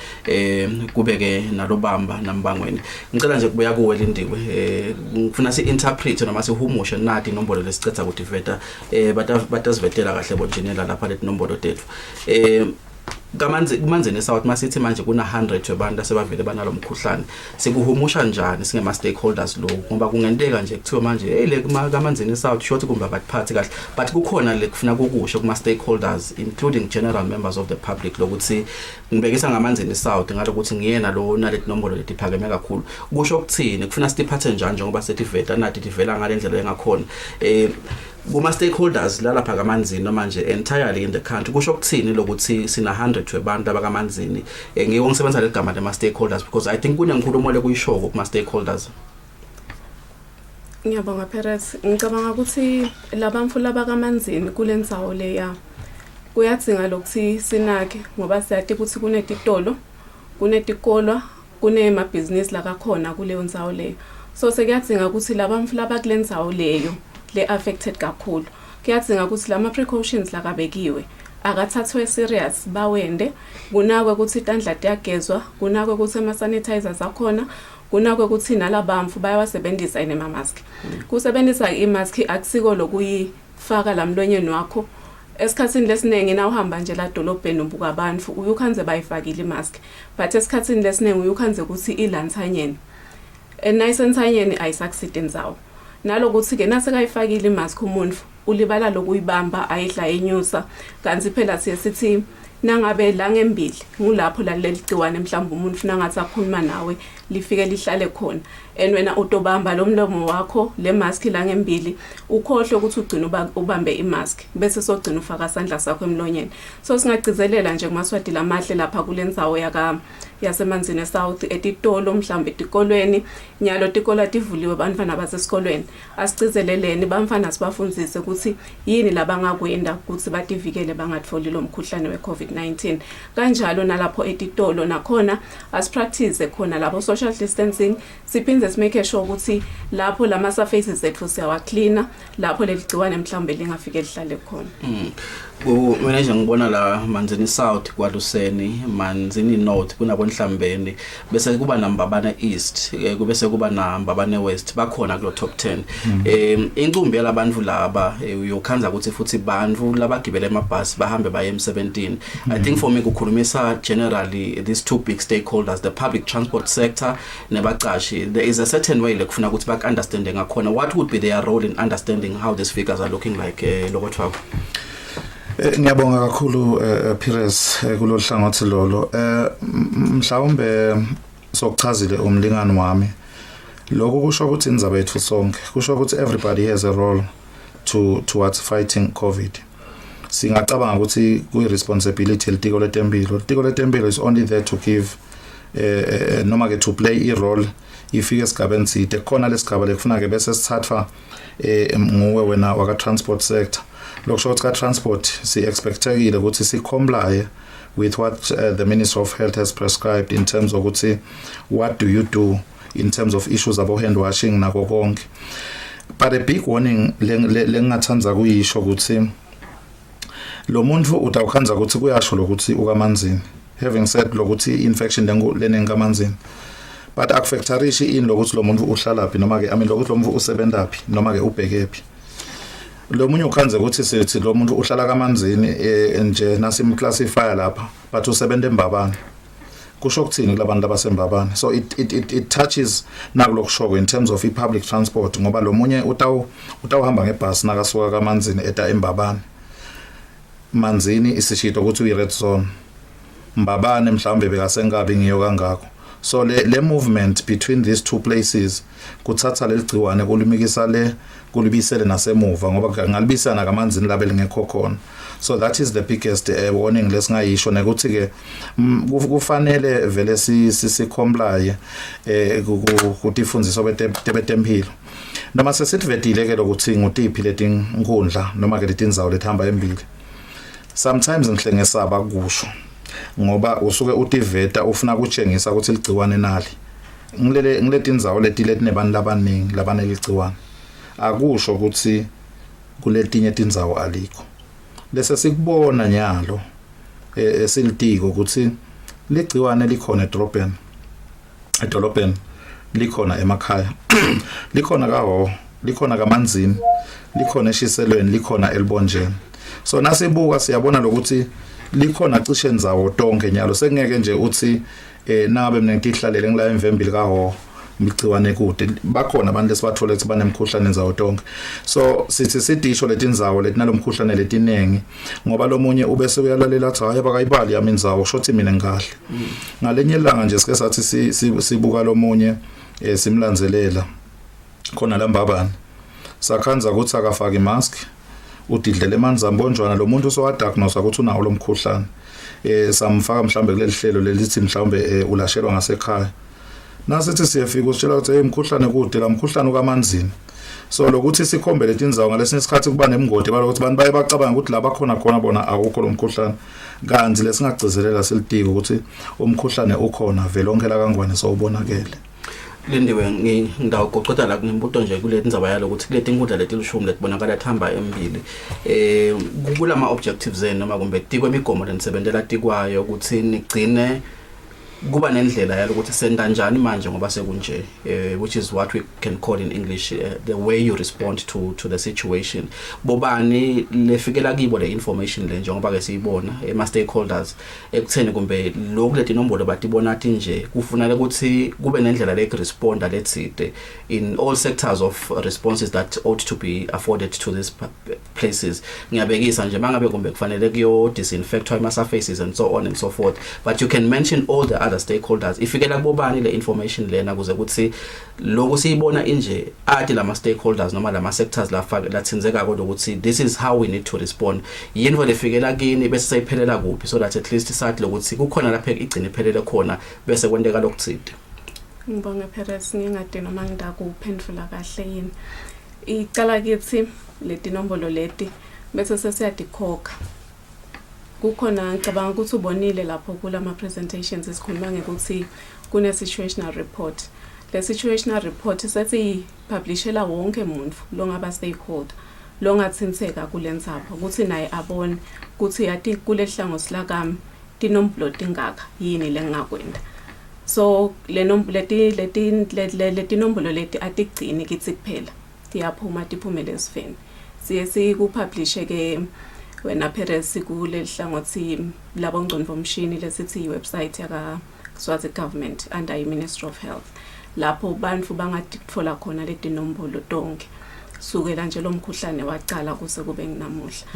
kube ke nalobamba nambangweni ngicela nje kubuya kuwe lindiwe ngifuna si interpret noma sihumushe nathi inombolo lesicetha ukuthi veta batazivetela kahle bonjinela lapha leti nombolo tethu kamanzini South masithi manje kuna 100 wabantu asebavele banalo mkhuhlane sikuhumusha njani singema stakeholders lo ngoba kungenteka nje kuthiwa manje le kamanzini South short kumbe abaphathi kahle but kukhona le kufuna kokusho kuma stakeholders including general members of the public lokuthi ngibekisa ngamanzini South ngalokuthi ngiyena lo naleti nombolo letiphakeme kakhulu kusho ukuthini kufuna sitiphathe njani njengoba sethi veta nathi tivela ngalendlela engakhona kuma stakeholders lalapha kamanzini noma nje entirely in the country kusho ukuthini lokuthi sina 100 webantu abakamanzini ngeke ngisebenza legama lema stakeholders because I think kunenkulumo le kuyishoko kuma stakeholders. Ngiyabonga Perez ngicabanga ukuthi labamfu labakamanzini kulendzawo leya kuyadzinga lokuthi sinake ngoba siyathi ukuthi kunetitolo kunetikolo kunemabhizinisi la kakhona kuleyo ndzawo leyo. So sekuyadzinga ukuthi labamfla kule ndzawo leyo le affected kakhulu kuyadzinga ukuthi lama precautions la kabekiwe akathathwe serious bawende, kunakwe ukuthi itandla tiyagezwa, kunakwe ukuthi ama sanitizers akhona, kunakwe ukuthi nalabamfu bayawasebenzisa inema mask. Kusebenzisa imask akusiko lokuyifaka lamlonyeni wakho. Esikhatsini lesinengi na uhamba nje la dolobheni ubuka abantu uyukhanze bayifakile imask, but esikhatsini lesinengi uyukhanze ukuthi ilanthanyeni enayisenthanyeni ayisucceed ndzawo. Nalokuthi ke nasekayifakile imask umuntu ulibala lokuyibamba ayidla enyusa, kanti phela sithi nangabe la ngembili ngulapho la leligciwane mhlawumbe umuntu ufuna ngathi akhuluma nawe lifike lihlale khona, and wena utobamba lo mlomo wakho le mask la ngembili ukhohle ukuthi ugcina ubambe imask bese sogcina ufaka isandla sakho emlonyeni. So singagcizelela nje kumaswadi lamahle lapha kulendzawo yasemanzini eSouth etitolo mhlawumbe etikolweni nyalo tikola tivuliwe bantwana basesikolweni, asicizeleleni bamfana sibafundzise ukuthi yini labangakwenda ukuthi bativikele bangatfoli lo mkhuhlane we-COVID-19. Kanjalo nalapho etitolo nakhona asipractice khona lapho social distancing, siphinze simake sure ukuthi lapho lama surfaces ethu siyawa cleaner, lapho leligciwane mhlawumbe lingafike lihlale khona. Mina nje ngibona la Manzini South kwaLuseni, Manzini North kunabo Nhlambeni, bese kuba naMbabane East, kubese kuba naMbabane West, bakhona kulo top 10. Incumbi yalabantu laba uyokhanza ukuthi futhi bantu labagibele emabhasi bahambe baye em17. I think for me kukhulumisa generally these two big stakeholders, the public transport sector nebaqashi. There is a certain way lekufuna ukuthi bak understanding ngakhona what would be their role in understanding how these figures are looking like lokho. Ngiyabonga kakhulu Pires kulolu hlangothi lolo. Mhlawumbe sokuchazile umlingani wami. Lokho kusho ukuthi indzaba yethu sonke, kusho ukuthi everybody has a role towards fighting COVID. Singacabanga ukuthi kuyi responsibility letiko letempilo. Letiko letempilo is only there to give noma ke to play a role ifike esigabeni side. Khona lesigaba lekufuna ke bese sithathwa nguwe wena waka transport sector. Lokusho ukuthi ka transport si expectekile ukuthi si comply with what the Minister of Health has prescribed in terms of ukuthi what do you do in terms of issues about hand washing nako konke. But a big warning lengathanza kuyisho ukuthi lo muntu utawukhanza ukuthi kuyasho lokuthi ukamanzini, having said lokuthi infection lenengamanzini, but akufactorishi in lokuthi lo muntu uhlalaphi noma ke lokuthi lo muntu usebenzaphi noma ke ubhekephi. Lo munye ukhanze ukuthi sithi lo muntu uhlala kamanzini nje nasimclassify lapha but usebenza eMbabane. Kusho ukuthini labantu abasembabane? So it touches nakulokushoko in terms of public transport ngoba lo munye utawuhamba ngebhasi nakasuka kamanzini eta eMbabane. Manzini isishito ukuthi uyi-red zone, Mbabane mhlawumbe bekasengabi ngiyo kangako. So le movement between these two places kuthatha leligciwane kulumikisa kulibisele nasemuva ngoba ngalibisana kamanzini labe lingekho khona. So that is the biggest warning lesingayisho nekuthi ke kufanele vele si comply kutifundiswa betempilo. Noma sesivetile ke lokuthi ngutiphi letinkundla noma ke letindzawo lethamba embili. Sometimes ngihlengesaba kusho ngoba usuke utiveta ufuna ukutshengisa ukuthi ligciwane nali. Ngiletindzawo letinebantu labaningi labaneligciwane. Akusho ukuthi kuletinye tindzawo alikho. Lese sikubona nyalo esilitiko ukuthi ligciwane likhona edolobheni, likhona emakhaya, likhona kaho, likhona kamanzini, likhona eshiselweni, likhona elibonjeni. So nasibuka siyabona lokuthi likhona cishe ndzawo tonke nyalo. Sekungeke nje uthi nangabe mina ngihlalele ngila emvembili kaho migciwane kude, bakhona abantu lesibathola ukuthi banemkhuhlane ndzawo tonke. So sithi sidisho letindzawo letinalomkhuhlane letinengi ngoba lo munye ubese uyalalela athi hayi bakayibali yami indzawo shothi mina ngahle. Ngalenye ilanga nje sike sathi sibuka lo munye simlanzelela khona lambabani, sakhanza ukuthi akafaka imask, udidlele emanzi ambonjwana, lo muntu usowadiagnose ukuthi unawo lo mkhuhlane. Samfaka mhlambe kuleli hlelo lelithi mhlambe ulashelwa ngasekhaya. Nasithi siyafika usitshela ukuthi imkhuhlane kude, la mkhuhlane ukamanzini. so lokuthi sikhombe letinzawo ngalesinye isikhathi kuba nemngodi balokuthi abantu baye bacabanga ukuthi la bakhona khona bona akukho lo mkhuhlane kanti lesingagcizelela silitiko ukuthi umkhuhlane ukhona vele onke la kangwane sowubonakele. Lindiwe ngidawuqoqeda la kunembuto nje kule ndzaba yalo ukuthi kule tinkundla letilishumi letibonakala thamba Embili kulama objectives enu noma kumbe tikwe imigomo lenisebentela tikwayo ukuthi nigcine kuba nendlela yalo ukuthi senda kanjani manje ngoba sekunje which is what we can call in English the way you respond to the situation. Bobani lefikela kibo le information le njengoba ke siyibona ema stakeholders ekutheni kumbe lokhu leti nombolo batibona athi nje kufanele ukuthi kube nendlela le responda letside in all sectors of responses that ought to be afforded to these places. Ngiyabekisa nje mangabe kumbe kufanele kuyo disinfect ama surfaces and so on and so forth, but you can mention all the other stakeholders ifikela kubani le information lena kuze ukuthi lokho siyibona inje athi lama stakeholders noma lama sectors lathinzeka ukuthi this is how we need to respond yini vele ifikela kini bese sayiphelela kuphi so that at least sathi lokuthi kukhona lapha igcine iphelele khona bese kwenteka lokuthide. Ngibonge Perez ngingade noma ngidakuphendula kahle yini icala kithi leti nombolo leti bese sesiyadikhokha kukhona ngicabanga ukuthi ubonile lapho kulama presentations esikhuluma ngekuthi kune situational report. Le situational report sethi publishela wonke umuntu longaba stakeholder longathintseka kulendzaba ukuthi naye abone ukuthi yati kule hlangothi lakami tinombolo tingaka yini lengakwenda. So le tinombolo leti atigcini kithi kuphela tiyaphuma tiphumele esifeni siye sikupublishe ke wena Perez kule hlangothi labo ngcondo mshini lesithi iwebsite yaka Swazi government under the Ministry of Health lapho bantu bangatitfola khona leti nombolo tonke sukela nje lo mkhuhlane waqala kuse kube nginamuhla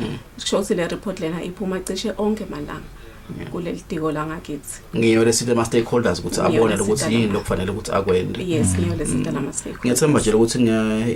shothi le report lena iphuma cishe onke malanga kuleli tiko la ngakithi ngiyo lesithi ama stakeholders ukuthi abone ukuthi yini lokufanele ukuthi akwende. Yes ngiyo lesithi ama stakeholders ngiyathemba nje ukuthi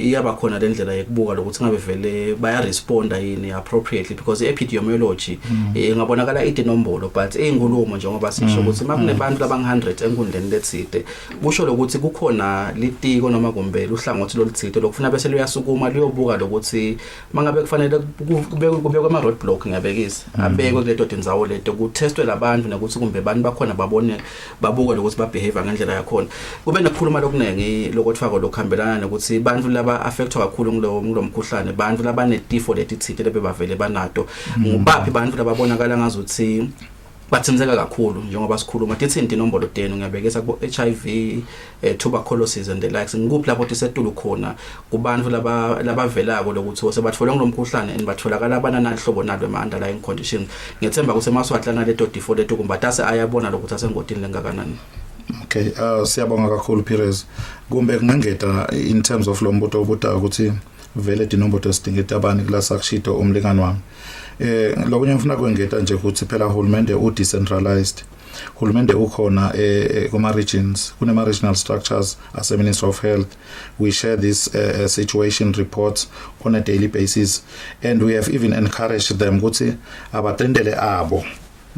iyaba khona le ndlela yokubuka lokuthi ngabe vele baya responda yini appropriately because epidemiology ingabonakala idinombolo but einkulumo njengoba sisho ukuthi makunebantu labangu100 enkundleni letside kusho lokuthi kukhona litiko noma kumbe uhlangothi loluthide lokufuna bese luyasukuma liyobuka lokuthi mangabe kufanele kube kwama roadblock ngiyabekisa abekwe kuleto tindzawo leto testwe labantu nokuthi kumbe abantu bakhona babone babuke lokuthi ba behave ngendlela yakhona kube nokukhuluma lokunengi lokuthfako lokuhambelana nokuthi bantu laba affectwa kakhulu ngilomkhuhlane bantu laba netifo letithite lebe bavele banato ngubaphi bantu lababonakala ngazuthi bathinzeka kakhulu njengoba sikhuluma tithi intinombolo 10 ngiyabekesa ku HIV tuberculosis and the likes ngikuphi lapho tisetulu khona kubantu labavelako lokuthi sebathola ngilomkhuhlane and batholakala abanana hlobo nalo ama underlying conditions. Ngiyethemba ukuthi emaswahlana leto tifo leto kumbatase ayabona lokuthi asengodini lengakanani. Okay, siyabonga kakhulu Perez. Kumbe kungangeta in terms of lo mbuto obuta ukuthi vele tinombolo sidingeta abani kula sakushito umlingani wami. Lokunye ngifuna kwengeta nje ukuthi phela uhulumende decentralized. Hulumende ukhona kuma regions kunema regional structures as a Ministry of Health. We share this situation reports on a daily basis and we have even encouraged them ukuthi abatendele abo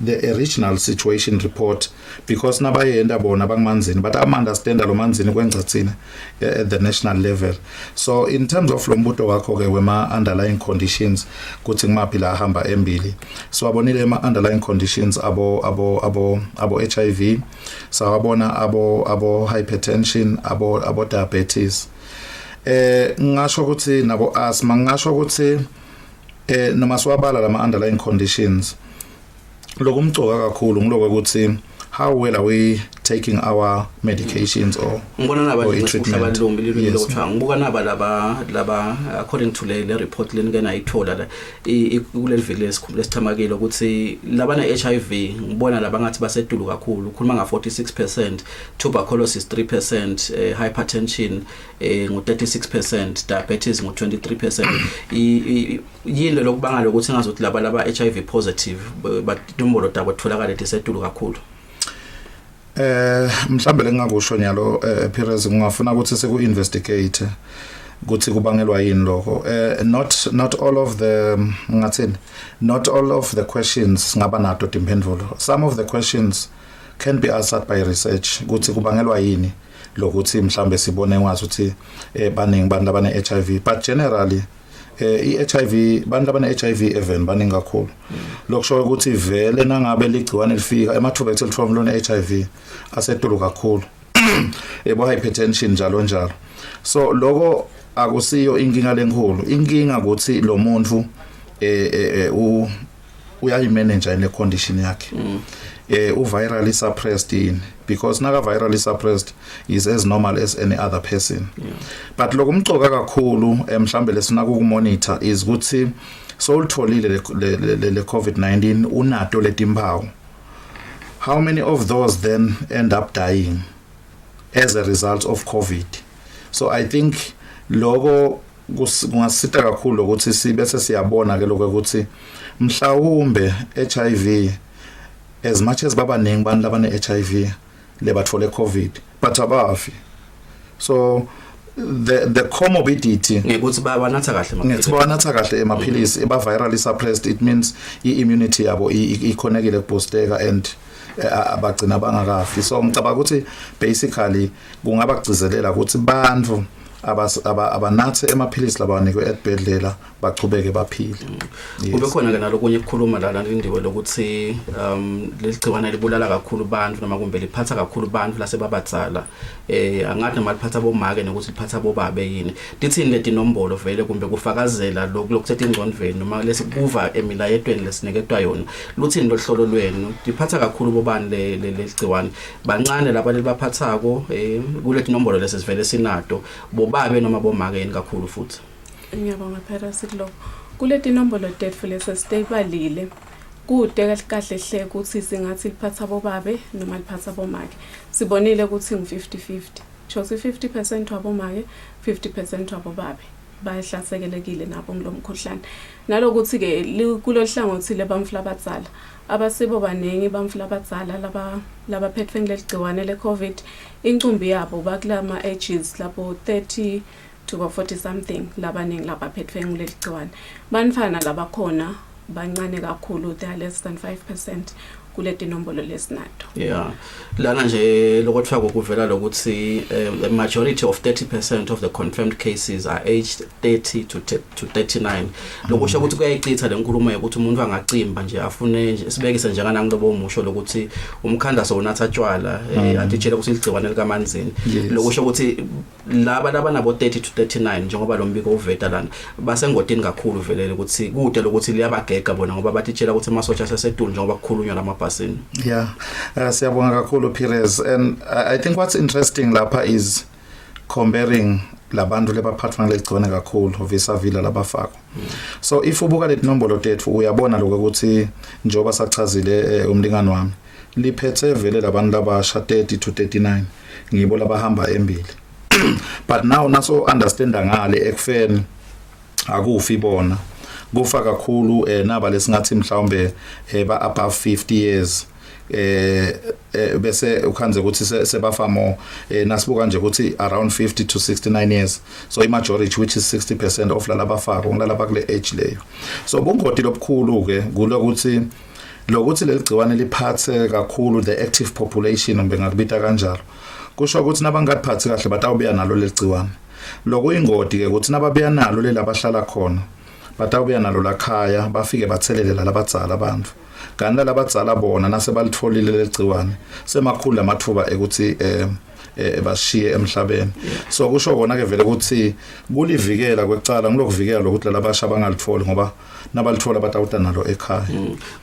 the original situation report because nabayenda bona bangimanzini but understand lo manzini kwenzathina at the national level. So in terms of lo mbuto wakho ke wema underlying conditions kuthi ngimaphi la hamba Embili so abonile ama underlying conditions abo HIV sawabona abo hypertension abo diabetes ngisho ukuthi nabo asthma ngisho ukuthi noma swabala lama underlying conditions lokumcoka kakhulu ngiloko ukuthi how well are we taking our medications or ngibona nabalungu lombililo lokuthiwa ngibuka naba laba according to le report lenikena ayithola la kuleli viki lesithamakile ukuthi labana HIV ngibona laba ngathi basedulu kakhulu khuluma nga 46%, tuberculosis 3%, hypertension ngo36%, diabetes ngo23%. Yini lokubanga lokuthi ngazothi laba HIV positive but nombolo dabo tholakala esedulu kakhulu. Mhlambe lengakusho nyalo Perez ngafuna ukuthi seku investigate ukuthi kubangelwa yini lokho not all of the ngathini not all of the questions ngaba nato imphendvulo. Some of the questions can be answered by research ukuthi kubangelwa yini lokuthi mhlambe sibone ngathi uthi baningi bantu abane HIV, but generally i-HIV bantu abane HIV even baningi kakhulu. Lokusho ukuthi vele nangabe ligciwane lifika emathuba ethelithwa umlone HIV asetulu kakhulu. Ebo hypertension njalo njalo. So lokho akusiyo inkinga lenkulu. Inkinga ukuthi lo muntu uyayimanage le condition yakhe. Virally suppressed because naga virally suppressed is as normal as any other person. But lokumcoka kakhulu mhlambe lesina ukumonitor is ukuthi solitholile le COVID-19 unato letimpawu. How many of those then end up dying as a result of COVID? So I think logo kungasita kakhulu ukuthi sibese siyabona ke lokho ukuthi mhlawumbe HIV as much as baba ningi bantu labane HIV lebathole COVID but abafi. So the comorbidity ngekuthi bawanatha kahle ngithi bawanatha kahle emaphilisi eba virally suppressed, it means immunity yabo ikhonekile kubusteka and abagcina bangakafi. So ngicabanga ukuthi basically kungaba kugcizelela ukuthi bantu abanathe emaphilisi labanikwe esibhedlela bachubeke baphile. Kube khona ke nalokunye ukukhuluma la lindiwe lokuthi leligciwane libulala kakhulu abantu noma kumbe liphatha kakhulu abantu lasebabadzala. Angathi noma liphatha bomake nokuthi liphatha bobabe yini. Dithini leti nombolo vele kumbe kufakazela lokuthetha ingqondweni noma lesikuva emilayetweni lesineketwa yona. Luthini lohlolo lwenu liphatha kakhulu bobani leligciwane. Bancane laba libaphathako kuleti nombolo lesivele sinato bobabe noma bomake yini kakhulu futhi. Ngiyabonga phela siklo kuleti nombolo tetfu lesestabalile kude kahle hle ukuthi singathi liphatha bobabe noma liphatha bomake. Sibonile ukuthi ngu50-50 chosi 50% wabomake 50% wabobabe bayahlasekelekile nabo ngilomkhuhlane. Nalokuthi ke kulohlangothi lebamfla abadzala abasibo baningi bamfla abadzala laba phethwe ngeligciwane leCovid incumbi yabo bakulama ages lapho 30 to 40 something labaningi labaphethwe ngeligciwane. Banifana labakhona bancane kakhulu, they are less than 5% kuleti nombolo lesinato. Yeah. Lana nje lokuthiwa kuvela lokuthi the majority of 30% of the confirmed cases are aged 30 to 39. Lokusho ukuthi kuyayicitha lenkulumo ukuthi umuntu angacimba nje afune nje sibekise njengana ngilobo umusho lokuthi umkhandaso unatha tshwala atitshela ukuthi ligciwane likamanzini. Lokusho ukuthi laba nabo 30 to 39 njengoba lo mbiko uveta lana basengodini kakhulu velele ukuthi kude lokuthi liyabagega bona ngoba batitshela ukuthi amasotsha asesedulu njengoba kukhulunywa lamabhasi. Yeah, siyabonga kakhulu Pires, and I think what's interesting lapha is comparing labantu lebaphathwa ngeligciwane kakhulu vis-a-vis labafako. So if ubuka leti nombolo tetfu uyabona lokho ukuthi njoba sachazile umlingani wami liphethe vele labantu labasha 30 to 39 ngibo labahamba embili. But now naso understanda ngale ekufeni akufi bona kufa kakhulu naba lesingathi mhlawumbe ba above 50 years bese ukhanze ukuthi sebafa more nasibuka nje ukuthi around 50 to 69 years, so i majority which is 60% of lalabafako ngilalaba kule age leyo. So bungoti lobukhulu ke kulokuthi lokuthi leligciwane liphathe kakhulu the active population mbe ngakubita kanjalo kusho ukuthi nabangaphathi kahle batawubuya nalo leligciwane. Lokho ingodi ke ukuthi nababuya nalo lelabahlala khona batawubuya nalo lakhaya bafike bathelelela labadzala abantu kanti labadzala bona nasebalitfolile leligciwane semakhulu amathuba ekuthi bashiye emhlabeni. So kusho kona ke vele ukuthi kulivikela kwecala ngilokuvikela lokuthi labasha bangalitfoli ngoba nabalitfola batawuta nalo ekhaya.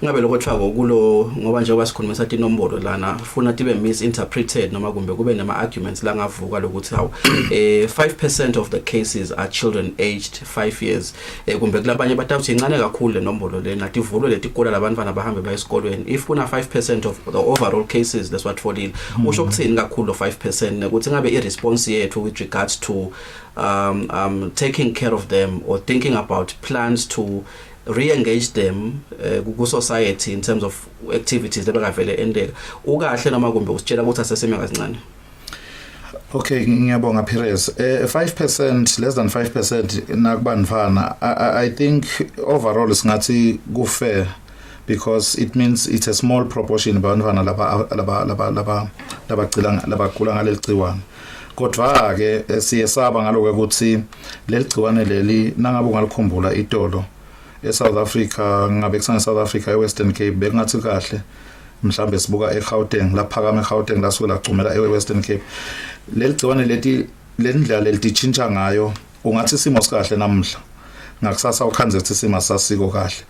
Ngabe lokuthiwa kulo ngoba njengoba sikhuluma sathi inombolo lana ufuna tibe misinterpreted noma kumbe kube nama arguments la ngavuka lokuthi how 5% of the cases are children aged 5 years. Kumbe kulabanye batawuthi incane kakhulu le nombolo lena tivulwe letikole labantwana bahambe baye esikolweni. If kuna 5% of the overall cases that's what folile usho ukuthini kakhulu 5% ukuthi ngabe irresponse yethu with regards to taking care of them or thinking about plans to re-engage them ku society in terms of activities lebekavele endeka ukahle noma kumbe usitshela ukuthi aseseme kancane. Okay, ngiyabonga Pires. 5%, less than 5% nakubanifana. I think overall singathi ku fair because it means it's a small proportion bantwana laba labagcila ngalegciwane. kodwa ke siyesaba ngaloko ukuthi leligciwane leli nangabe ungalikhumbula itolo eSouth Africa ngabe kusanga South Africa eWestern Cape bekungathi kahle mhlambe sibuka eGauteng laphakama eGauteng lasuke lagcumela eWestern Cape leligciwane leti lendlela lelitshintsha ngayo ungathi simo sikahle namhla ngakusasa ukhanze ukuthi sima sasiko kahle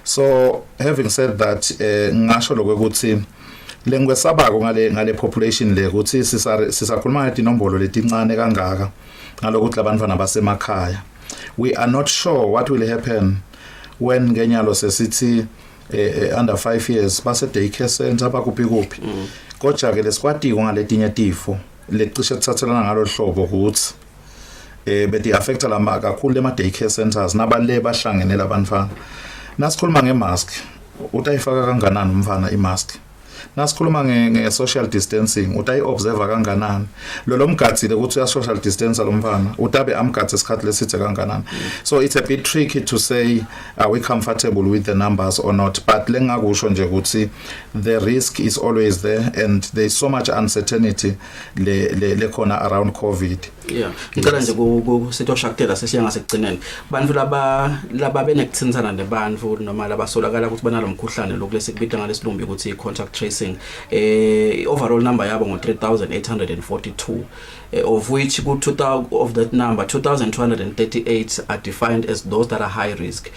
so having said that ngisho lokuthi lengwesabako ngale population le ukuthi sisakhuluma ngezinombolo letincane kangaka ngalokuthi labantwana basemakhaya we are not sure what will happen when ngenyalo sesithi under 5 years base daycare center bakuphi kodwa ke lesikwatiko ngaletinye tifo lecishe kuthathelana ngalo hlobo ukuthi beti affecta lama kakhulu ema daycare centers nabale bahlangene labantwana nasikhuluma ngemask utayifaka kanganani umfana imask nasikhuluma nge-social distancing utayi-observa kanganani lo mgatsile ukuthi uya-social distance lo mfana utabe amgatsi esikhathi lesithe kanganani so it's a bit tricky to say are we comfortable with the numbers or not but lengakusho nje ukuthi the risk is always there and there is so much uncertainty le khona around COVID. Yeah, ngicela nje kusitho shaktela sesiya ngasekugcineni bantu laba benekuthintsana nebantu noma labasolakala ukuthi banalomkhuhlane lokulesi kubita ngalesilumbi ukuthi contact tracing overall number yabo ngo 3842 of which ku 2000 of that number 2238 are defined as those that are high risk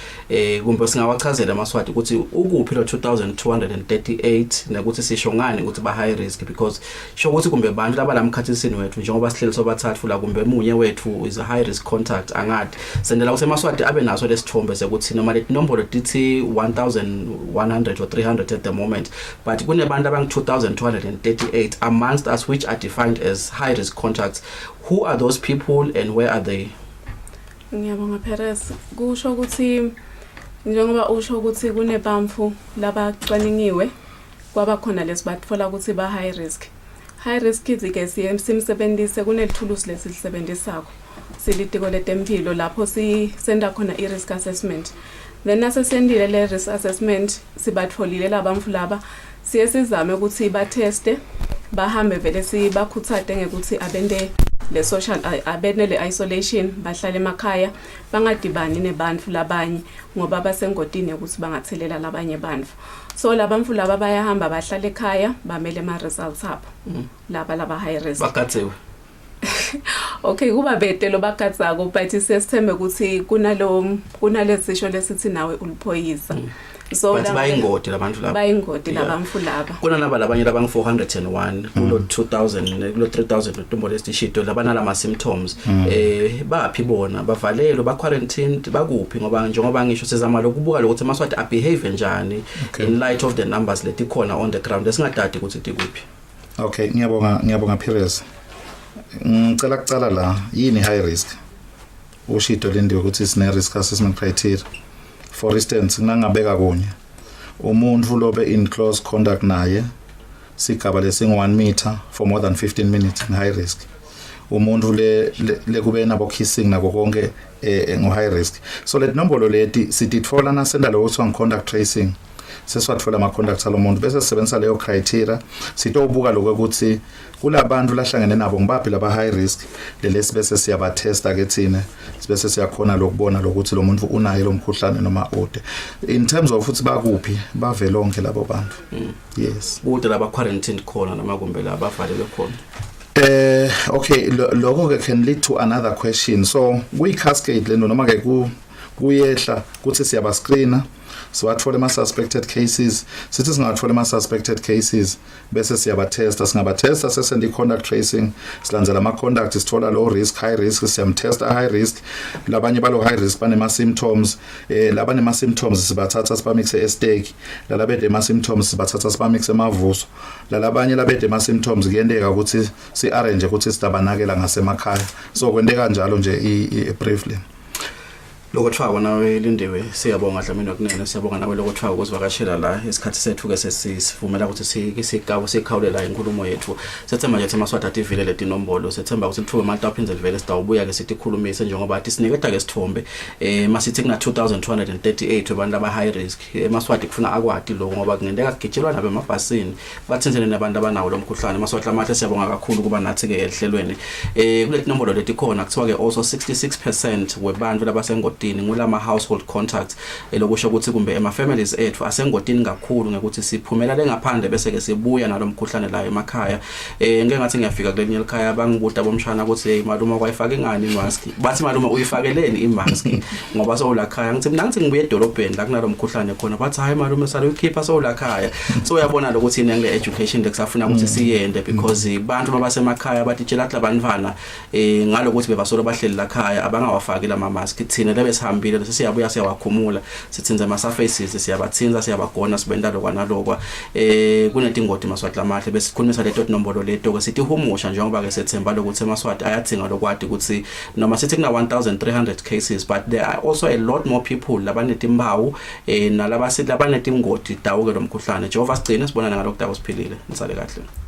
kumbe singawachazela amaswati ukuthi ukuphi lo 2238 nokuthi sisho ngani ukuthi ba high risk because sho ukuthi kumbe bantu labalamkhathisini wethu njengoba sihleli sobathathu la kumbe munye wethu is a high risk contact angadi sendela usemaswati abe naso lesithombe sekuthi noma le nombolo dithi 1100 or 300 at the moment but kunebantu abangu 2238 amongst us which are defined as high risk contacts. Who are those people and where are they? Ngiyabonga Perez kusho ukuthi njengoba usho ukuthi kunebamfu labacwaningiwe kwaba khona lesibatfola ukuthi ba high risk izike simsebenzise kunelithulusi lesisebenzisako silitiko letempilo lapho sisenda khona i-risk assessment then asesendile le risk assessment sibatfolile labamfu laba siye sizame ukuthi bateste bahambe vele sibakhuthade ngekuthi abende le social abene le isolation bahlale emakhaya bangadibani nebantu labanye ngoba basengodini ukuthi bangathelela labanye bantu so labamfu laba bayahamba bahlale ekhaya bamele ama results abo laba high risk bakathiwe okay kuba bete lo bakatsako but sesithembe ukuthi kunalesisho lesithi nawe uliphoyisa so but bayingodi labantu laba bayingodi labamfu laba kunalaba labanye labangu 401 kulo 2000 kulo 3000 utumbo lesishito labana lama symptoms baphi bona bavalelo ba quarantined bakuphi ngoba njengoba ngisho sezama lokubuka lokuthi amaswati abehave njani in light of the numbers letikhona on the ground lesingadadi ukuthi tikuphi. Okay ngiyabonga Perez ngicela kucala la yini high risk ushito lendiwe ukuthi sine risk assessment criteria for instance ngingabeka kunye umuntu lobe in close contact naye sigaba lesingu 1 meter for more than 15 minutes high risk umuntu le kube nabo kissing nako konke ngo high risk so let nombolo leti siditfola na senda lo kuthiwa contact tracing seswatfola ama contacts alomuntu bese sisebenzisa leyo criteria sitobuka lokuthi kulabantu lahlangene nabo ngibaphi laba high risk lelesi bese siyabatesta ke thina sibese siyakhona lokubona lokuthi lo muntu unayo lo mkhuhlane noma ude in terms of futhi bakuphi bavelonke labo bantu yes ude laba quarantined khona noma kumbe laba valelwe khona. Okay lokho can lead to another question so we cascade lento noma ke kuyehla kuthi siyaba screena siwathola ama suspected cases sithi singathola ama suspected cases bese siyabatesta singabatesta sesende contact tracing silandzela ama contact sithola low risk high risk siyamtesta high risk labanye balo high risk banema symptoms labane ma symptoms sibathatha sibamixe estake lalabede ma symptoms sibathatha sibamixe emavuso lalabanye labede ma symptoms kuyendeka ukuthi si arrange ukuthi sidabanakela ngasemakhaya so kwendeka njalo nje briefly. Lokothiwa nawe Lindiwe siyabonga Dlamini kunene siyabonga nawe lokothiwa ukuzivakashela la isikhathi sethu ke sesivumela ukuthi sigawu sikhawulela inkulumo yethu sethemba nje eMaswati ativile leti nombolo sethemba ukuthi kuthiwe manje aphindze livele sidawubuya ke sithi khulumise njengoba athi sinikeda ke sithombe masithi kuna 2238 abantu aba high risk eMaswati kufuna akwati lokho ngoba kungendeka kugijelwa nabe emabhasini bathinzene nabantu abanawo lo mkhuhlane eMaswati amahle siyabonga kakhulu kuba nathi ke ehlelweni kuleti nombolo leti khona kuthiwa ke also 66% webantu labasengodini ngulama household contacts elokusho ukuthi kumbe ema families ethu asengodini kakhulu ngekuthi siphumela lengaphandle bese ke sibuya nalomkhuhlane la emakhaya ngeke ngathi ngiyafika kulenye ekhaya bangibuta bomshana ukuthi hey malume kwayifaka ingani imask bathi malume uyifakeleni imask ngoba sowulakhaya ngithi mina ngithi ngibuye edolobheni la kunalomkhuhlane khona bathi hayi malume sale uyikhipha sowulakhaya so uyabona lokuthi inenge education lekusafuna ukuthi siyende because abantu mabasemakhaya batitshela labantwana ngalokuthi bebasolo bahleli la khaya abangawafaki la mask thina lebe sihambile bese siyabuya siyawakhumula sithinze ama surfaces siyabathinza siyabagona sibenda lokwanalokwa kunetingoti eMaswati lamahle bese sikhulumisa leto nombolo leto ke sithi humusha njengoba ke sethemba lokuthi eMaswati ayathinga lokwadi ukuthi noma sithi kuna 1300 cases but there are also a lot more people labanetimbawu nalabasithi labanetingoti dawo ke lomkhuhlane Jehova sigcine sibonana ngalokho dawo siphilile nisale kahle